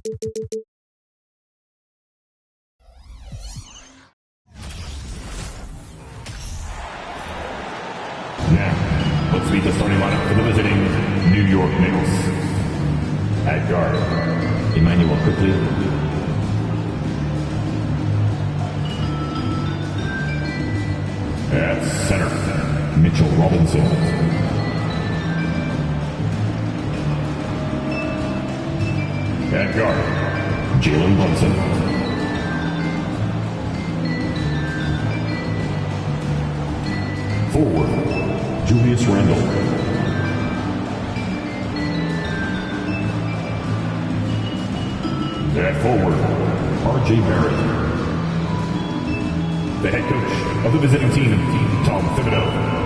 Now, let's meet the starting lineup for the visiting New York Knicks. At guard, Emmanuel quickly. At center, Mitchell Robinson. At guard, Jalen Brunson. Forward, Julius Randle. At forward, R.J. Barrett. The head coach of the visiting team, Tom Thibodeau.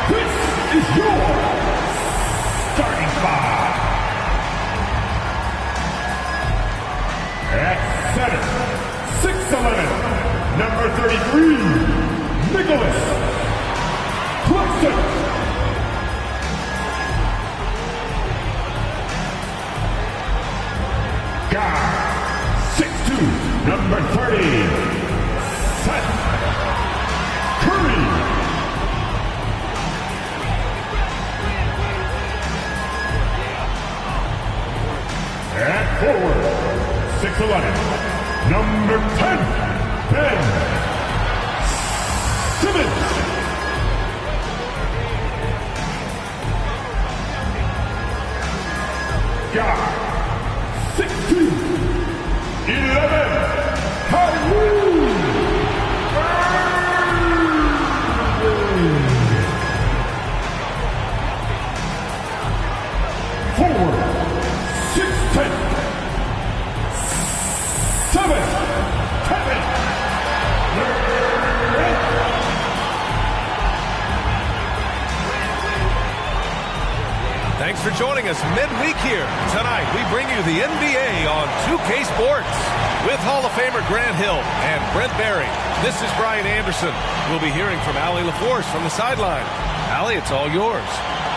This is your starting five. At center, 6'11", number 33, Nicholas Claxton. Guard, 6'2", number 30, Seth Curry. At forward, 6'11", number 10, Ben Simmons. Guard, 6'2", 11, Kyrie Irving. Forward, 6'10", 7, Kevin. Thanks for joining us midweek here. Tonight, we bring you the NBA on 2K Sports with Hall of Famer Grant Hill and Brent Barry. This is Brian Anderson. We'll be hearing from Allie LaForce from the sideline. Allie, it's all yours.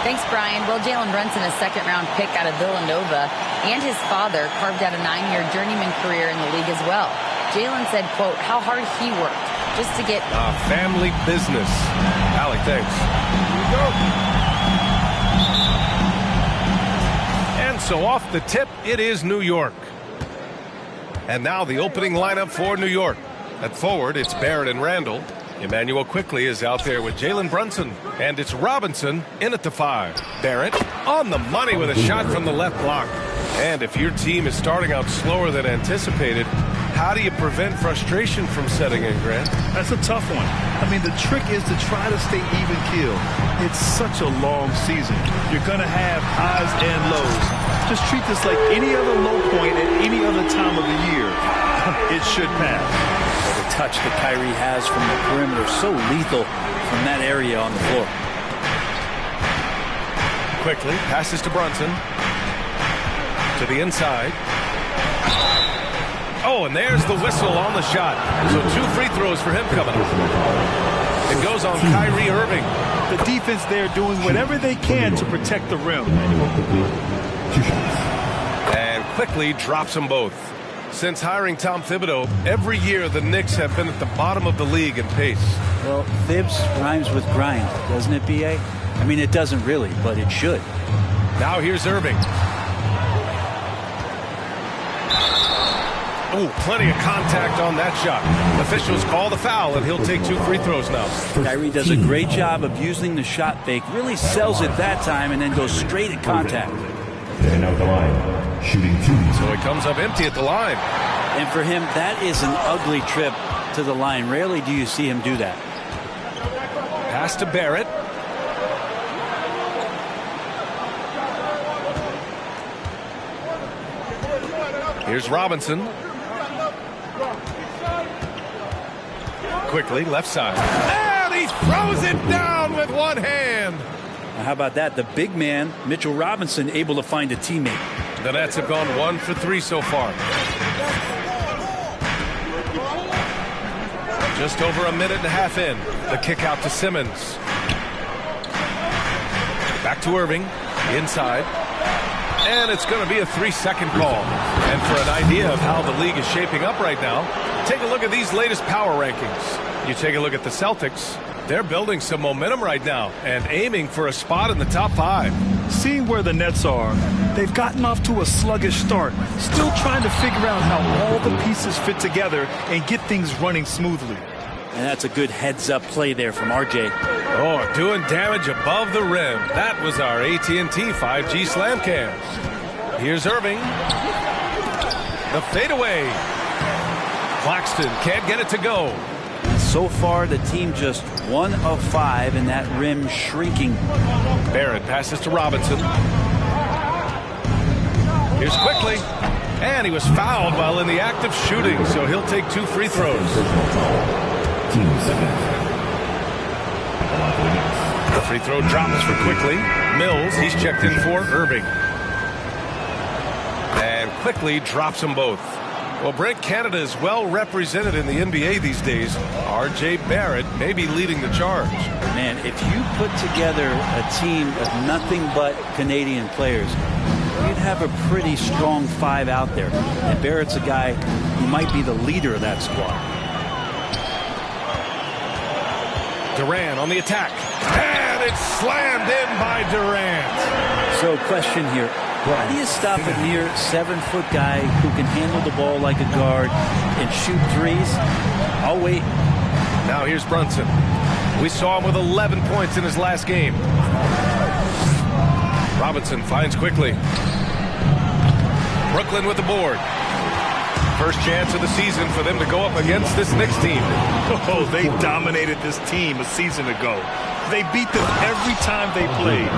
Thanks, Brian. Well, Jalen Brunson, a second-round pick out of Villanova, and his father carved out a 9-year journeyman career in the league as well. Jalen said, quote, how hard he worked just to get... family business. Allie, thanks. Here we go. And so off the tip, it is New York. And now the opening lineup for New York. At forward, it's Barrett and Randle. Emmanuel quickly is out there with Jalen Brunson. And it's Robinson in at the 5. Barrett on the money with a shot from the left block. And if your team is starting out slower than anticipated, how do you prevent frustration from setting in, Grant? That's a tough one. I mean, the trick is to try to stay even keeled. It's such a long season. You're going to have highs and lows. Just treat this like any other low point at any other time of the year. It should pass. The touch that Kyrie has from the perimeter, so lethal from that area on the floor. Quickly passes to Brunson. To the inside. Oh, and there's the whistle on the shot. So 2 free throws for him coming up. It goes on Kyrie Irving. The defense there doing whatever they can to protect the rim. And quickly drops them both. Since hiring Tom Thibodeau, every year the Knicks have been at the bottom of the league in pace. Well, Thibs rhymes with grind, doesn't it, B.A.? I mean, it doesn't really, but it should. Now here's Irving. Oh, plenty of contact on that shot. Officials call the foul, and he'll take 2 free throws now. Kyrie does a great job of using the shot fake, really sells it that time, and then goes straight at contact. And out the line, shooting 2. So he comes up empty at the line. And for him, that is an ugly trip to the line. Rarely do you see him do that. Pass to Barrett. Here's Robinson. Quickly, left side. And he throws it down with one hand. Now, how about that? The big man, Mitchell Robinson, able to find a teammate. The Nets have gone 1 for 3 so far. Just over a minute and a half in. The kick out to Simmons. Back to Irving. Inside. And it's going to be a 3-second call. And for an idea of how the league is shaping up right now, take a look at these latest power rankings. You take a look at the Celtics. They're building some momentum right now and aiming for a spot in the top 5. Seeing where the Nets are, they've gotten off to a sluggish start, still trying to figure out how all the pieces fit together and get things running smoothly. And that's a good heads-up play there from RJ. Oh, doing damage above the rim. That was our AT&T 5G slam cams. Here's Irving. The fadeaway. Claxton can't get it to go. So far, the team just 1 of 5 and that rim shrinking. Barrett passes to Robinson. Here's Quickly. And he was fouled while in the act of shooting, so he'll take 2 free throws. The free throw drops for Quickly. Mills, he's checked in for Irving. And Quickly drops them both. Well, Brent, Canada is well represented in the NBA these days. R.J. Barrett may be leading the charge. Man, if you put together a team of nothing but Canadian players, you'd have a pretty strong 5 out there. And Barrett's a guy who might be the leader of that squad. Durant on the attack. And it's slammed in by Durant. So, question here. How do you stop a near 7-foot guy who can handle the ball like a guard and shoot threes? I'll wait. Now here's Brunson. We saw him with 11 points in his last game. Robinson finds Quickly. Brooklyn with the board. First chance of the season for them to go up against this Knicks team. Oh, they dominated this team a season ago. They beat them every time they played.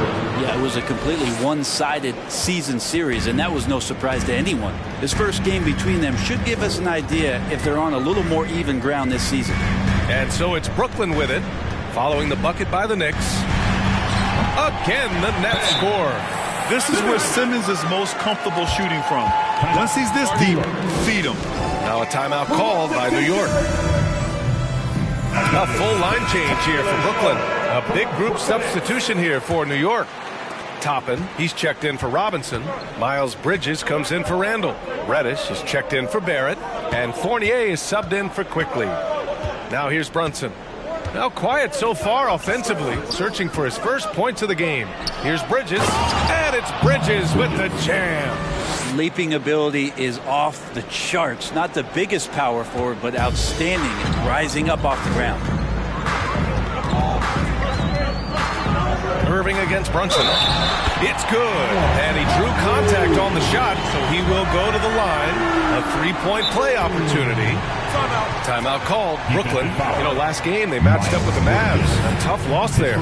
Yeah, it was a completely one-sided season series, and that was no surprise to anyone. This first game between them should give us an idea if they're on a little more even ground this season. And so it's Brooklyn with it, following the bucket by the Knicks. Again, the Nets score. This is where Simmons is most comfortable shooting from. Once he's this deep, feed him. Now a timeout called by New York. A full line change here for Brooklyn. A big group substitution here for New York. Toppin, he's checked in for Robinson. Miles Bridges comes in for Randall. Reddish is checked in for Barrett. And Fournier is subbed in for Quickly. Now here's Brunson. Now quiet so far offensively, searching for his first points of the game. Here's Bridges, and it's Bridges with the jam. Leaping ability is off the charts. Not the biggest power forward, but outstanding and rising up off the ground. Irving against Brunson. It's good. And he drew contact on the shot, so he will go to the line. A 3-point play opportunity. Timeout called. Brooklyn. You know, last game they matched up with the Mavs. A tough loss there.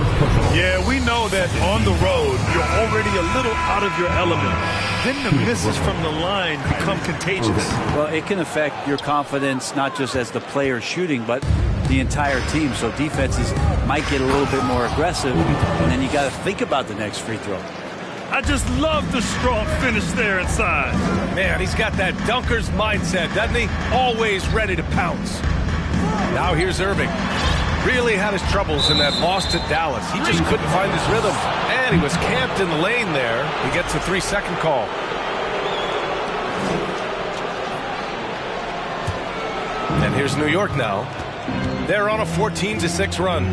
Yeah, we know that on the road, you're already a little out of your element. Then the misses from the line become contagious. Well, it can affect your confidence, not just as the player shooting, but the entire team. So defenses might get a little bit more aggressive, and then you got to think about the next free throw. I just love the strong finish there inside. Man, he's got that dunker's mindset, doesn't he? Always ready to pounce. Now here's Irving. Really had his troubles in that loss to Dallas. He just couldn't find his rhythm. And he was camped in the lane there. He gets a 3-second call. And here's New York now. They're on a 14-6 run.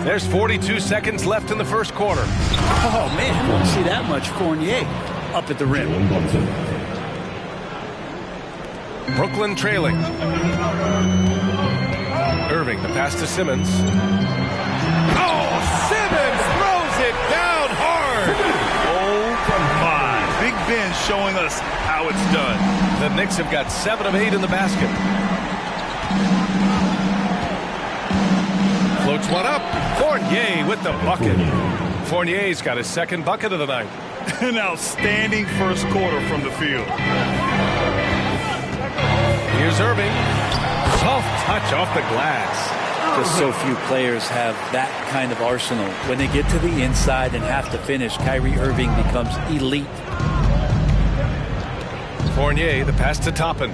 There's 42 seconds left in the first quarter. Oh, man, don't see that much Fournier up at the rim. Brooklyn trailing. Irving, the pass to Simmons. Oh, Simmons throws it down hard. Oh, my. Big Ben showing us how it's done. The Knicks have got 7 of 8 in the basket. Floats one up. Fournier with the bucket. Fournier's got his second bucket of the night. An outstanding first quarter from the field. Here's Irving. Soft touch off the glass. Just so few players have that kind of arsenal. When they get to the inside and have to finish, Kyrie Irving becomes elite. Fournier, the pass to Toppin.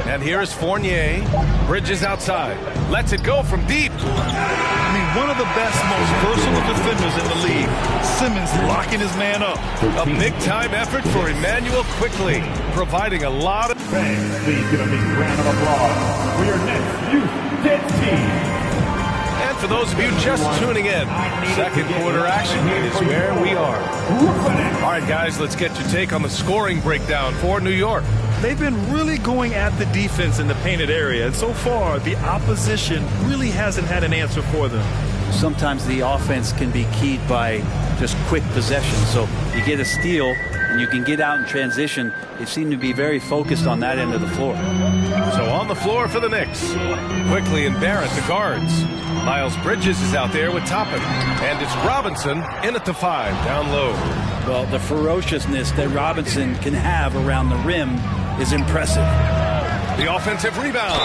And here's Fournier. Bridges outside. Lets it go from deep. I mean, one of the best, most versatile defenders in the league. Simmons locking his man up. A big-time effort for Emmanuel Quickly, providing a lot of... Fans, please give a big round of applause for your next youth kids team. And for those of you just tuning in, second quarter action is where we are. All right, guys, let's get your take on the scoring breakdown for New York. They've been really going at the defense in the painted area, and so far the opposition really hasn't had an answer for them. Sometimes the offense can be keyed by just quick possession. So you get a steal and you can get out in transition. They seem to be very focused on that end of the floor. So on the floor for the Knicks. Quickly and Barrett, the guards. Miles Bridges is out there with Toppin. And it's Robinson in at the 5, down low. Well, the ferociousness that Robinson can have around the rim is impressive. The offensive rebound.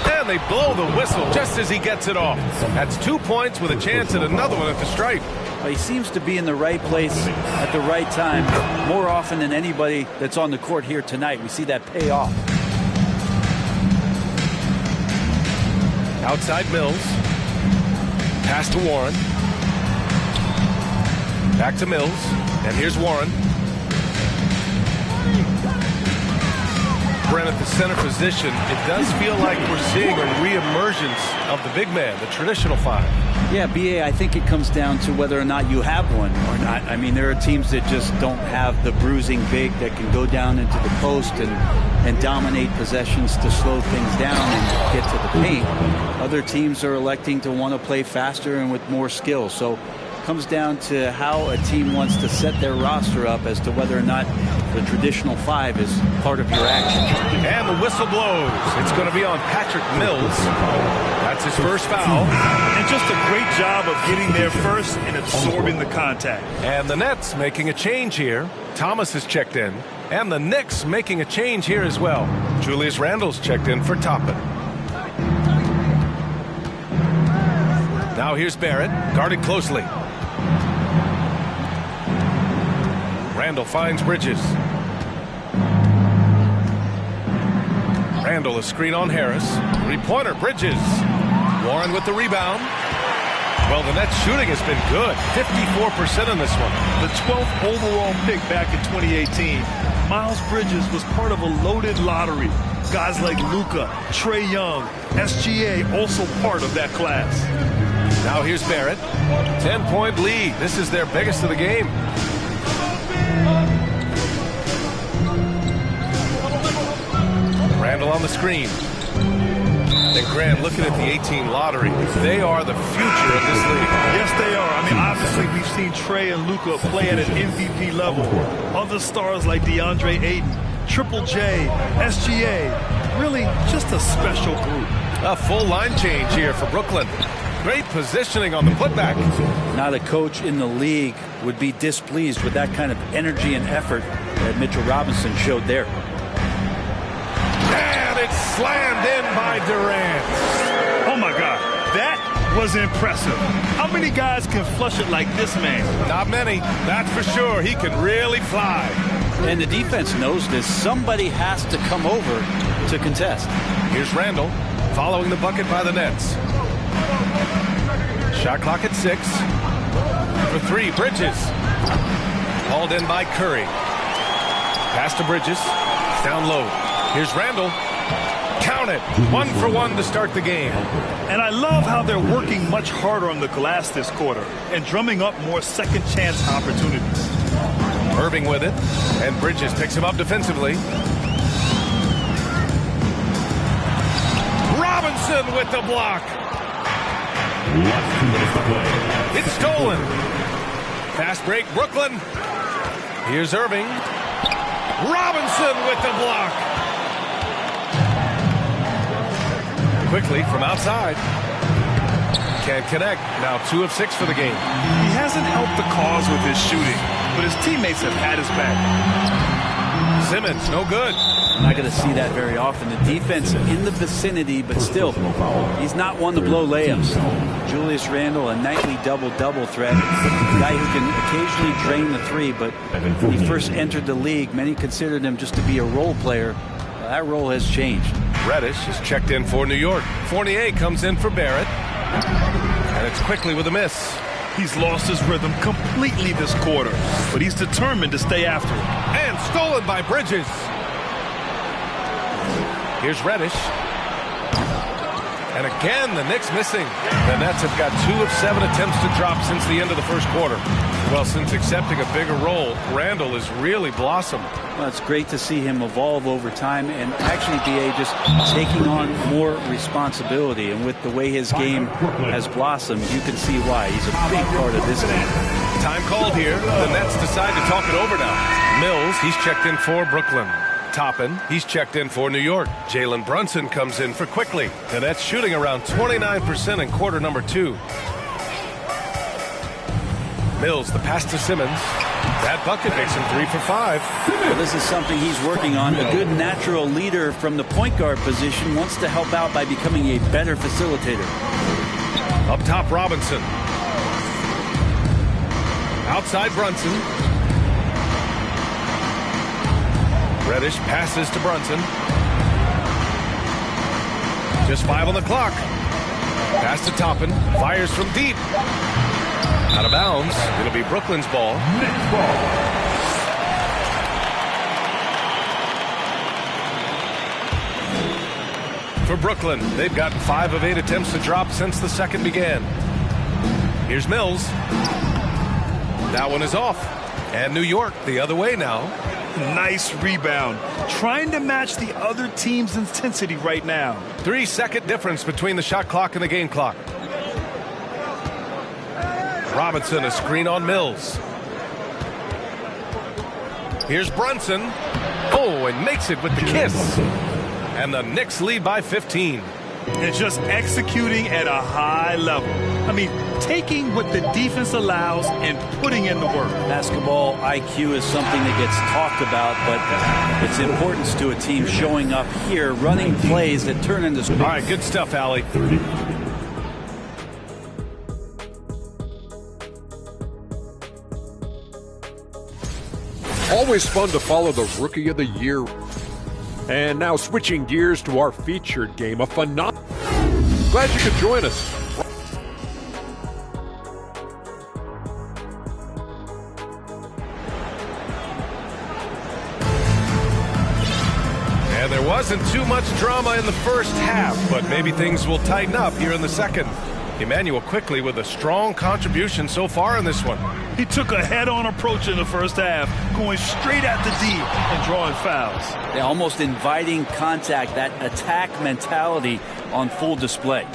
And they blow the whistle just as he gets it off. That's 2 points with a chance at another one at the stripe. Well, he seems to be in the right place at the right time more often than anybody that's on the court here tonight. We see that pay off. Outside Mills. Pass to Warren. Back to Mills. And here's Warren. Brent at the center position. It does feel like we're seeing a reemergence of the big man, the traditional 5. Yeah, B.A., I think it comes down to whether or not you have one or not. I mean, there are teams that just don't have the bruising big that can go down into the post and dominate possessions to slow things down and get to the paint. Other teams are electing to want to play faster and with more skill. So it comes down to how a team wants to set their roster up as to whether or not the traditional 5 is part of your action. And the whistle blows. It's going to be on Patrick Mills. That's his first foul. And just a great job of getting there first and absorbing the contact. And the Nets making a change here. Thomas has checked in. And the Knicks making a change here as well. Julius Randle's checked in for Toppin. Now here's Barrett, guarded closely. Randle finds Bridges. Randle, a screen on Harris. Three-pointer, Bridges. Warren with the rebound. Well, the Nets shooting has been good. 54% in this one. The 12th overall pick back in 2018. Miles Bridges was part of a loaded lottery. Guys like Luka, Trae Young, SGA also part of that class. Now here's Barrett. 10-point lead. This is their biggest of the game. Randle on the screen. And Grant, looking at the 18 lottery, they are the future of this league. Yes, they are. I mean, obviously, we've seen Trae and Luka play at an MVP level. Other stars like DeAndre Ayton, Triple J, SGA, really just a special group. A full line change here for Brooklyn. Great positioning on the putback. Not a coach in the league would be displeased with that kind of energy and effort that Mitchell Robinson showed there. And it's slammed in by Durant. Oh, my God. That was impressive. How many guys can flush it like this man? Not many, that's for sure. He can really fly. And the defense knows this. Somebody has to come over to contest. Here's Randle following the bucket by the Nets. Shot clock at 6. For 3, Bridges. Hauled in by Curry. Pass to Bridges. Down low. Here's Randle. Count it. 1 for 1 to start the game. And I love how they're working much harder on the glass this quarter and drumming up more second chance opportunities. Irving with it. And Bridges picks him up defensively. Robinson with the block. It's stolen. Fast break, Brooklyn. Here's Irving. Robinson with the block. Quickly from outside. Can't connect. Now 2 of 6 for the game. He hasn't helped the cause with his shooting, but his teammates have had his back. Simmons, no good. Not going to see that very often. The defense in the vicinity, but still, he's not one to blow layups. Julius Randle, a nightly double-double threat, a guy who can occasionally drain the three, but when he first entered the league, many considered him just to be a role player. That role has changed. Reddish is checked in for New York. Fournier comes in for Barrett. And it's quickly with a miss. He's lost his rhythm completely this quarter, but he's determined to stay after it. And stolen by Bridges. Here's Reddish. And again, the Knicks missing. The Nets have got 2 of 7 attempts to drop since the end of the first quarter. Well, since accepting a bigger role, Randle has really blossomed. Well, it's great to see him evolve over time and actually be just taking on more responsibility. And with the way his game has blossomed, you can see why. He's a big part of this game. Time called here. The Nets decide to talk it over now. Mills, he's checked in for Brooklyn. Toppin, he's checked in for New York. Jalen Brunson comes in for Quickly. The Nets shooting around 29% in quarter number 2. Mills, the pass to Simmons. That bucket makes him 3 for 5. Well, this is something he's working on. A good natural leader from the point guard position wants to help out by becoming a better facilitator. Up top, Robinson. Outside, Brunson. Reddish passes to Brunson. Just 5 on the clock. Pass to Toppin. Fires from deep. Out of bounds. It'll be Brooklyn's ball. Next ball. For Brooklyn, they've gotten 5 of 8 attempts to drop since the second began. Here's Mills. That one is off. And New York the other way now. Nice rebound. Trying to match the other team's intensity right now. 3-second difference between the shot clock and the game clock. Robinson, a screen on Mills. Here's Brunson. Oh, and makes it with the kiss. And the Knicks lead by 15. And just executing at a high level. I mean, taking what the defense allows and putting in the work. Basketball IQ is something that gets talked about, but its importance to a team showing up here, running plays that turn into scores. All right, good stuff, Allie. Always fun to follow the Rookie of the Year. And now switching gears to our featured game, a phenomenal. Glad you could join us. And there wasn't too much drama in the first half, but maybe things will tighten up here in the second. Emmanuel Quickly with a strong contribution so far in this one. He took a head-on approach in the first half, going straight at the D and drawing fouls. They're almost inviting contact, that attack mentality on full display.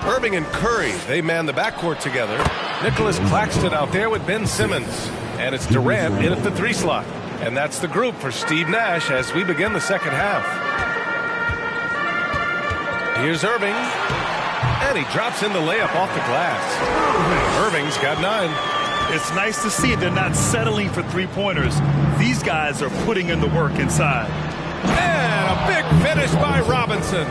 Irving and Curry, they man the backcourt together. Nicholas Claxton out there with Ben Simmons. And it's Durant in at the 3 slot. And that's the group for Steve Nash as we begin the second half. Here's Irving. And he drops in the layup off the glass. Irving's got 9. It's nice to see they're not settling for three-pointers. These guys are putting in the work inside. And a big finish by Robinson.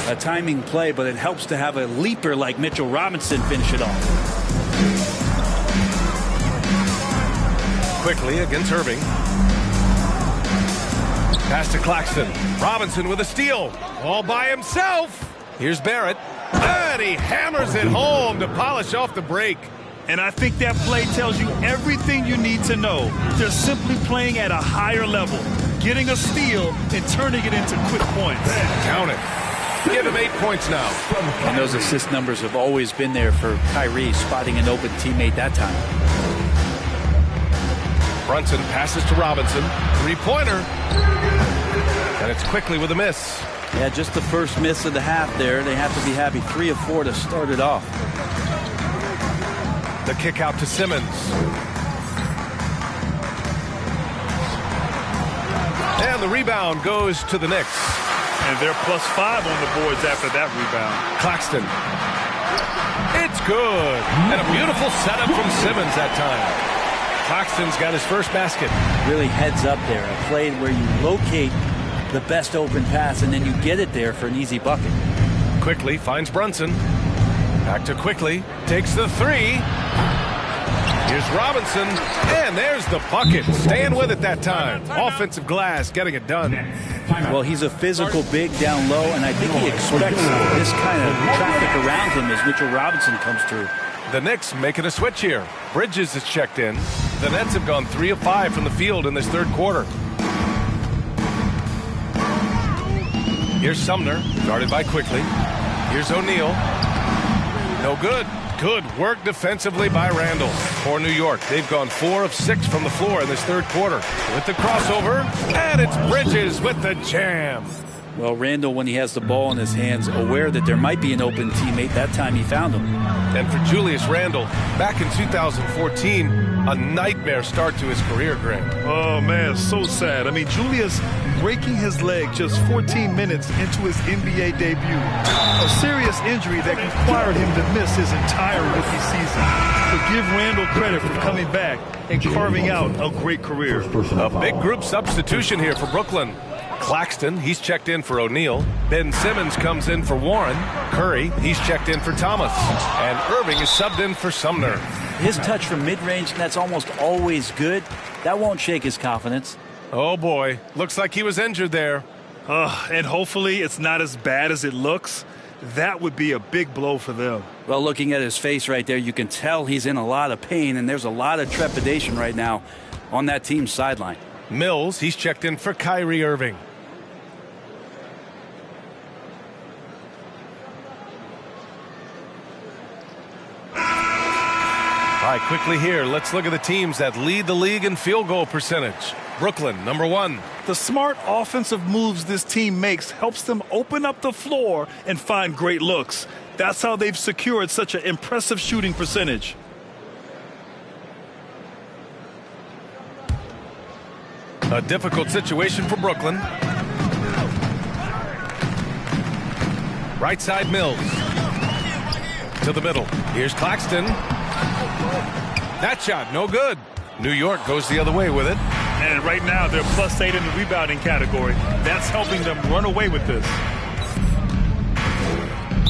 A timing play, but it helps to have a leaper like Mitchell Robinson finish it off. Quickly against Irving. Pass to Claxton. Robinson with a steal. All by himself. Here's Barrett. And he hammers it home to polish off the break. And I think that play tells you everything you need to know. They're simply playing at a higher level, getting a steal and turning it into quick points. Count it. Give him 8 points now. And those assist numbers have always been there for Kyrie, spotting an open teammate that time. Brunson passes to Robinson. 3-pointer. And it's Quickly with a miss. Yeah, just the first miss of the half there. They have to be happy. 3 of 4 to start it off. The kick out to Simmons. And the rebound goes to the Knicks. And they're +5 on the boards after that rebound. Claxton. It's good. And a beautiful setup from Simmons that time. Claxton's got his first basket. Really heads up there. A play where you locate the best open pass, and then you get it there for an easy bucket. Quickly finds Brunson. Back to Quickly. Takes the three. Here's Robinson. And there's the bucket. Staying with it that time. Offensive glass getting it done. Well, he's a physical big down low, and I think he expects this kind of traffic around him as Mitchell Robinson comes through. The Knicks making a switch here. Bridges is checked in. The Nets have gone 3 of 5 from the field in this third quarter. Here's Sumner, guarded by Quickly. Here's O'Neal. No good. Good work defensively by Randall. For New York, they've gone 4 of 6 from the floor in this third quarter. With the crossover, and it's Bridges with the jam. Well, Randall, when he has the ball in his hands, aware that there might be an open teammate, that time he found him. And for Julius Randle, back in 2014, a nightmare start to his career, Greg. Oh, man, so sad. I mean, Julius breaking his leg just 14 minutes into his NBA debut. A serious injury that required him to miss his entire rookie season. So give Randall credit for coming back and carving out a great career. A big group substitution here for Brooklyn. Claxton, he's checked in for O'Neal. Ben Simmons comes in for Warren. Curry, he's checked in for Thomas. And Irving is subbed in for Sumner. His touch from mid-range, that's almost always good. That won't shake his confidence. Oh, boy. Looks like he was injured there. And hopefully it's not as bad as it looks. That would be a big blow for them. Well, looking at his face right there, you can tell he's in a lot of pain, and there's a lot of trepidation right now on that team's sideline. Mills, he's checked in for Kyrie Irving. All right, quickly here, let's look at the teams that lead the league in field goal percentage. Brooklyn, number 1. The smart offensive moves this team makes helps them open up the floor and find great looks. That's how they've secured such an impressive shooting percentage. A difficult situation for Brooklyn. Right side Mills. To the middle. Here's Claxton. That shot, no good. New York goes the other way with it. And right now, they're +8 in the rebounding category. That's helping them run away with this.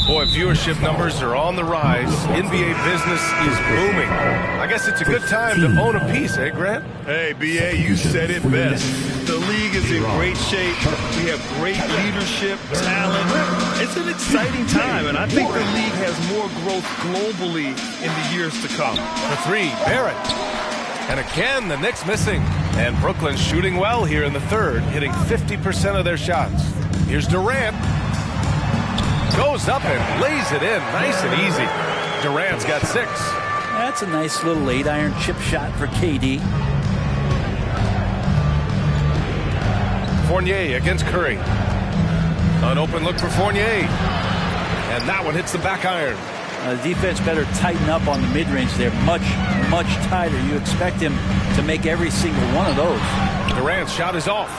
Boy, viewership numbers are on the rise. NBA business is booming. I guess it's a good time to own a piece, eh, Grant? Hey, B.A., you said it best. The league is in great shape. We have great leadership, talent. It's an exciting time, and I think the league has more growth globally in the years to come. The three, Barrett. And again, the Knicks missing. And Brooklyn shooting well here in the third, hitting 50% of their shots. Here's Durant. Goes up and lays it in nice and easy. Durant's got 6. That's a nice little 8-iron chip shot for KD. Fournier against Curry. An open look for Fournier. And that one hits the back iron. The defense better tighten up on the mid-range there. Much tighter. You expect him to make every single one of those. Durant's shot is off.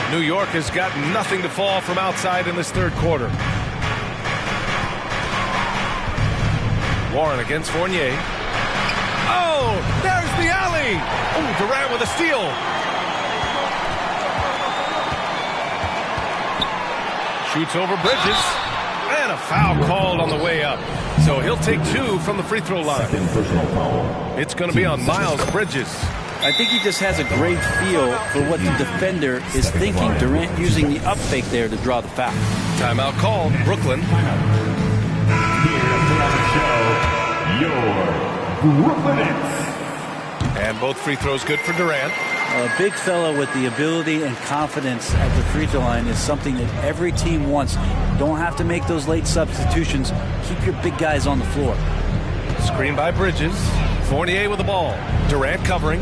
New York has got nothing to fall from outside in this third quarter. Warren against Fournier. Oh, there's the alley. Oh, Durant with a steal. Shoots over Bridges. And a foul called on the way up. So he'll take 2 from the free throw line. It's going to be on Miles Bridges. I think he just has a great feel for what the defender is thinking. Durant using the up fake there to draw the foul. Timeout called. Brooklyn. Your Brooklyn Nets. And both free throws good for Durant. A big fella with the ability and confidence at the free throw line is something that every team wants. Don't have to make those late substitutions. Keep your big guys on the floor. Screen by Bridges. Fournier with the ball. Durant covering.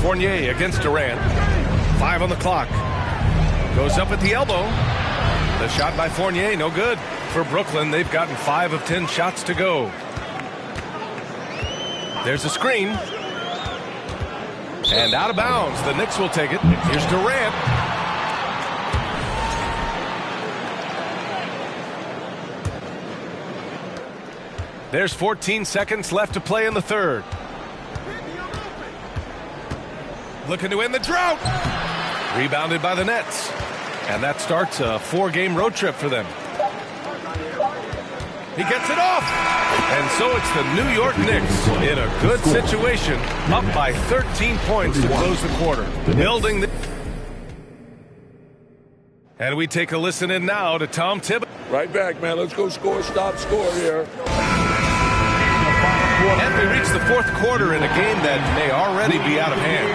Fournier against Durant. 5 on the clock. Goes up at the elbow. The shot by Fournier, no good. For Brooklyn, they've gotten 5 of 10 shots to go. There's a screen. And out of bounds. The Knicks will take it. Here's Durant. There's 14 seconds left to play in the third. looking to end the drought. Rebounded by the Nets. And that starts a 4-game road trip for them. He gets it off. And so it's the New York Knicks in a good situation, up by 13 points to close the quarter. Building the... And we take a listen in now to Tom Thibodeau. Right back, man. Let's go score, stop, score here. And we reach the fourth quarter in a game that may already be out of hand.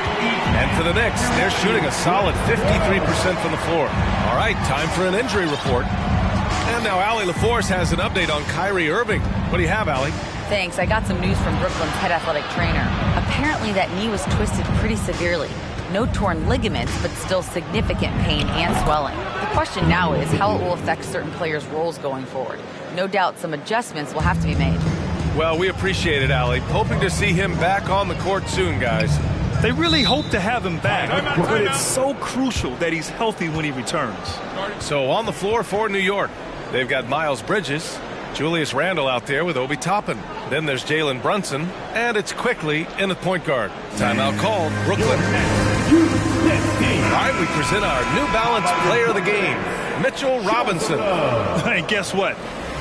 And for the Knicks, they're shooting a solid 53% from the floor. All right, time for an injury report. And now Allie LaForce has an update on Kyrie Irving. What do you have, Allie? Thanks. I got some news from Brooklyn's head athletic trainer. Apparently that knee was twisted pretty severely. No torn ligaments, but still significant pain and swelling. The question now is how it will affect certain players' roles going forward. No doubt some adjustments will have to be made. Well, we appreciate it, Allie. Hoping to see him back on the court soon, guys. They really hope to have him back, but it's so crucial that he's healthy when he returns. So on the floor for New York, they've got Miles Bridges, Julius Randle out there with Obi Toppin. Then there's Jalen Brunson, and it's quickly in the point guard. Timeout called, Brooklyn. All right, we present our New Balance Player of the Game, Mitchell Robinson. And guess what?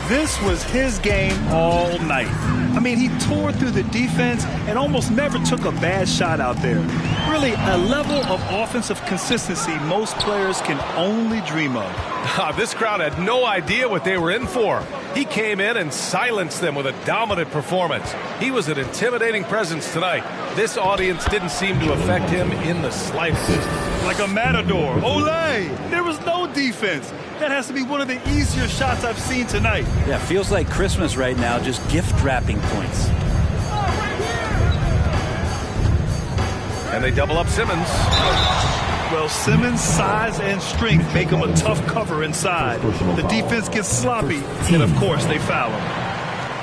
This was his game all night. I mean, he tore through the defense and almost never took a bad shot out there. Really, a level of offensive consistency most players can only dream of. This crowd had no idea what they were in for. He came in and silenced them with a dominant performance. He was an intimidating presence tonight. This audience didn't seem to affect him in the slightest. Like a matador. Olé! There was no defense. That has to be one of the easier shots I've seen tonight. Yeah, feels like Christmas right now, just gift wrapping points. And they double up Simmons. Well, Simmons' size and strength make him a tough cover inside. The defense gets sloppy, and of course they foul him.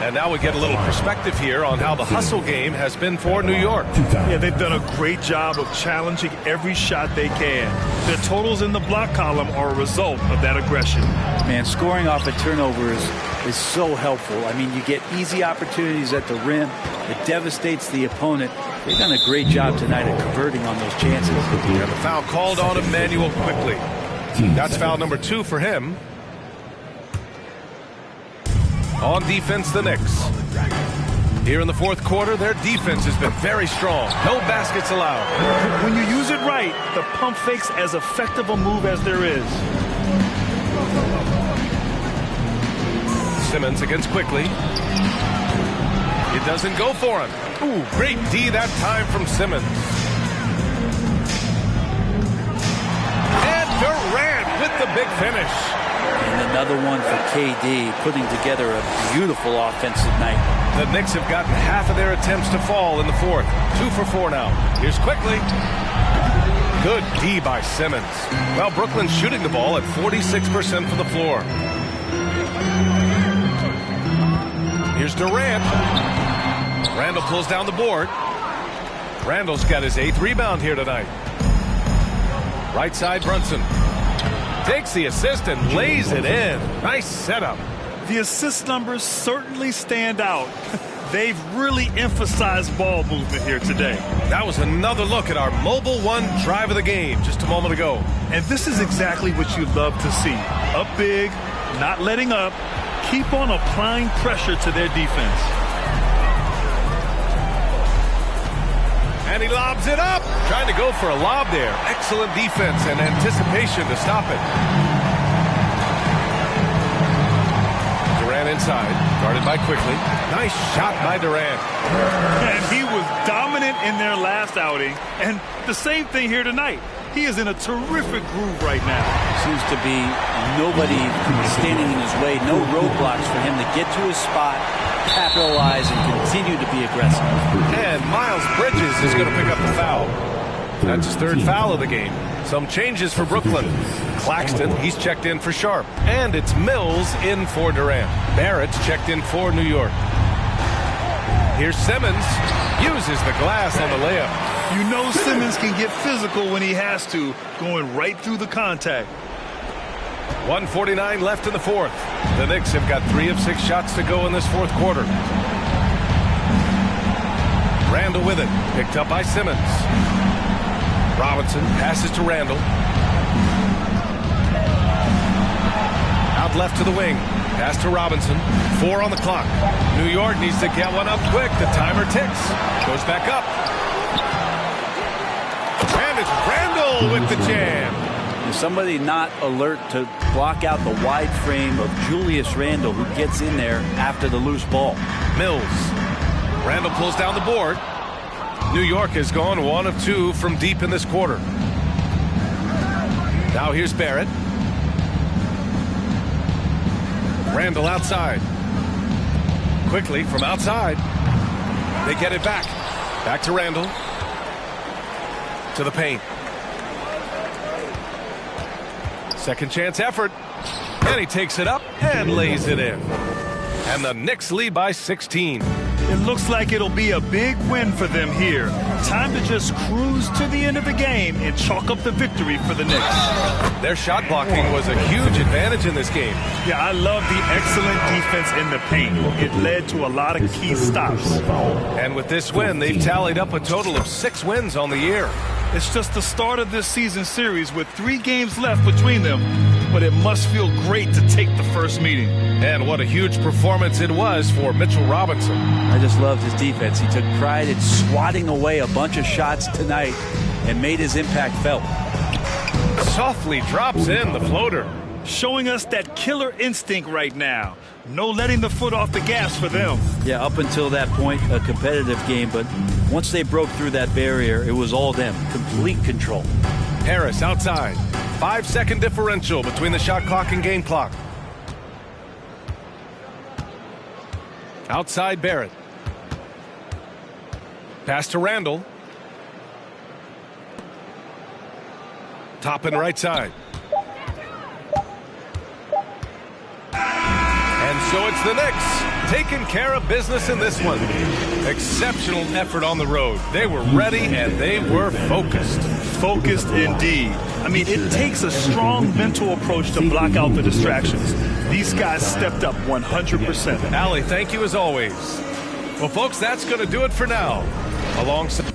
And now we get a little perspective here on how the hustle game has been for New York. Yeah, they've done a great job of challenging every shot they can. Their totals in the block column are a result of that aggression. Man, scoring off of turnovers is so helpful. I mean, you get easy opportunities at the rim. It devastates the opponent. They've done a great job tonight of converting on those chances. And the foul called on Emmanuel quickly. That's foul number 2 for him. On defense, the Knicks. Here in the fourth quarter, their defense has been very strong. No baskets allowed. When you use it right, the pump fake's as effective a move as there is. Simmons against Quickly. It doesn't go for him. Ooh, great D that time from Simmons. And Durant with the big finish. And another one for KD, putting together a beautiful offensive night. The Knicks have gotten half of their attempts to fall in the fourth. 2 for 4 now. Here's Quickly. Good D by Simmons. Well, Brooklyn's shooting the ball at 46% from the floor. Here's Durant. Randle pulls down the board. Randle's got his 8th rebound here tonight. Right side, Brunson. Takes the assist and lays it in. Nice setup. The assist numbers certainly stand out. They've really emphasized ball movement here today. That was another look at our Mobile One drive of the game just a moment ago. And this is exactly what you love to see. Up big, not letting up, keep on applying pressure to their defense. And he lobs it up. Trying to go for a lob there. Excellent defense and anticipation to stop it. Durant inside. Guarded by Quickly. Nice shot by Durant. And he was dominant in their last outing. And the same thing here tonight. He is in a terrific groove right now. Seems to be nobody standing in his way. No roadblocks for him to get to his spot, capitalize, and continue to be aggressive. And Miles Bridges is going to pick up the foul. That's his 3rd foul of the game. Some changes for Brooklyn. Claxton, he's checked in for Sharp. And it's Mills in for Durant. Barrett's checked in for New York. Here's Simmons. Uses the glass on the layup. You know Simmons can get physical when he has to, going right through the contact. 1:49 left in the fourth. The Knicks have got 3 of 6 shots to go in this fourth quarter. Randle with it. Picked up by Simmons. Robinson passes to Randall. Out left to the wing. Pass to Robinson. 4 on the clock. New York needs to get one up quick. The timer ticks. Goes back up. And it's Randall with the jam. Is somebody not alert to block out the wide frame of Julius Randle, who gets in there after the loose ball? Mills. Randall pulls down the board. New York has gone 1 of 2 from deep in this quarter. Now here's Barrett. Randall outside. Quickly from outside. They get it back. Back to Randall. To the paint. Second chance effort. And he takes it up and lays it in. And the Knicks lead by 16. It looks like it'll be a big win for them here. Time to just cruise to the end of the game and chalk up the victory for the Knicks. Their shot blocking was a huge advantage in this game. Yeah, I love the excellent defense in the paint. It led to a lot of key stops. And with this win, they've tallied up a total of 6 wins on the year. It's just the start of this season series with 3 games left between them, but it must feel great to take the first meeting. And what a huge performance it was for Mitchell Robinson. I just loved his defense. He took pride in swatting away a bunch of shots tonight and made his impact felt. Softly drops in the floater. Showing us that killer instinct right now. No letting the foot off the gas for them. Yeah, up until that point, a competitive game, but once they broke through that barrier, it was all them. Complete control. Harris outside. 5-second differential between the shot clock and game clock. Outside Barrett. Pass to Randall. Top and right side. And so it's the Knicks taking care of business in this one. Exceptional effort on the road. They were ready and they were focused. Focused indeed. I mean, it takes a strong mental approach to block out the distractions. These guys stepped up 100%. Allie, thank you as always. Well, folks, that's going to do it for now. Alongside